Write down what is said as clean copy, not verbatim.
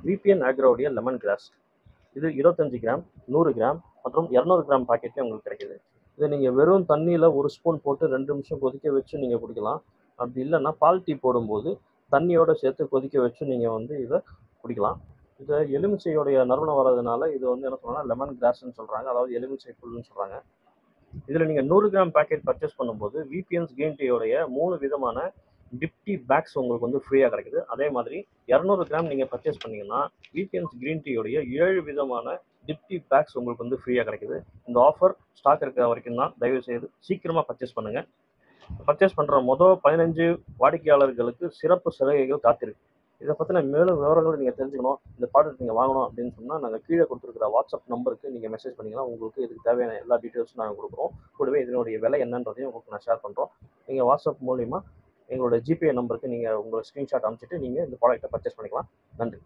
VPN ஆக்ரோடைய lemon grass. இது 25 gram, 100 gram மற்றும் 200 gram பாக்கெட்லேயே உங்களுக்கு கிடைக்குது. இதை நீங்கள் வெறும் தண்ணியில் 1 ஸ்பூன் போட்டு 2 நிமிஷம் கொதிக்க வச்சு நீங்கள் குடிக்கலாம். அப்படி இல்லைன்னா பால் டீ போடும்போது தண்ணியோடு சேர்த்து கொதிக்க வச்சு நீங்கள் வந்து இதை குடிக்கலாம். இதை எலுமிச்சையோடைய நறுமணம் வர்றதுனால இது வந்து என்ன சொல்கிறாங்கன்னா லெமன் கிராஸ்ன்னு சொல்கிறாங்க, அதாவது எலுமிச்சை புல்லுன்னு சொல்கிறாங்க. இதில் நீங்கள் 100 கிராம் பேக்கெட் பர்ச்சேஸ் பண்ணும்போது விபிஎன்ஸ் கிரீன் டீயோடைய 3 விதமான டிப்டி பேக்ஸ் உங்களுக்கு வந்து ஃப்ரீயாக கிடைக்குது. அதே மாதிரி 200 கிராம் நீங்கள் பர்ச்சேஸ் பண்ணிங்கன்னா விபிஎன்ஸ் கிரீன் டீயோடைய 7 விதமான டிப்டி பேக்ஸ் உங்களுக்கு வந்து ஃப்ரீயாக கிடைக்குது. இந்த ஆஃபர் ஸ்டாக் இருக்கிற வரைக்கும் தான். தயவுசெய்து சீக்கிரமாக பர்ச்சேஸ் பண்ணுங்கள். பர்ச்சேஸ் பண்ணுற மொதல் 15 வாடிக்கையாளர்களுக்கு சிறப்பு சலுகைகள் காத்திருக்கு. இதை பற்றின மேலும் விவரங்கள் நீங்கள் தெரிஞ்சுக்கணும், இந்த ப்ராடக்ட் நீங்கள் வாங்கணும் அப்படின்னு சொன்னால் நாங்கள் கீழே கொடுத்துருக்கிற வாட்ஸ்அப் நம்பருக்கு நீங்கள் மெசேஜ் பண்ணிங்கன்னா உங்களுக்கு இதுக்கு தேவையான எல்லா டீட்டெயில்ஸும் நாங்கள் கொடுக்குறோம். கூடவே இதனுடைய விலை என்னன்றதையும் உங்களுக்கு நான் ஷேர் பண்ணுறோம். நீங்கள் வாட்ஸ்அப் மூலிமா எங்களோட ஜிபே நம்பருக்கு நீங்கள் உங்களோட ஸ்க்ரீன்ஷாட் அனுப்பிச்சிட்டு நீங்கள் இந்த ப்ராடக்ட்டை பர்ச்சேஸ் பண்ணிக்கலாம். நன்றி.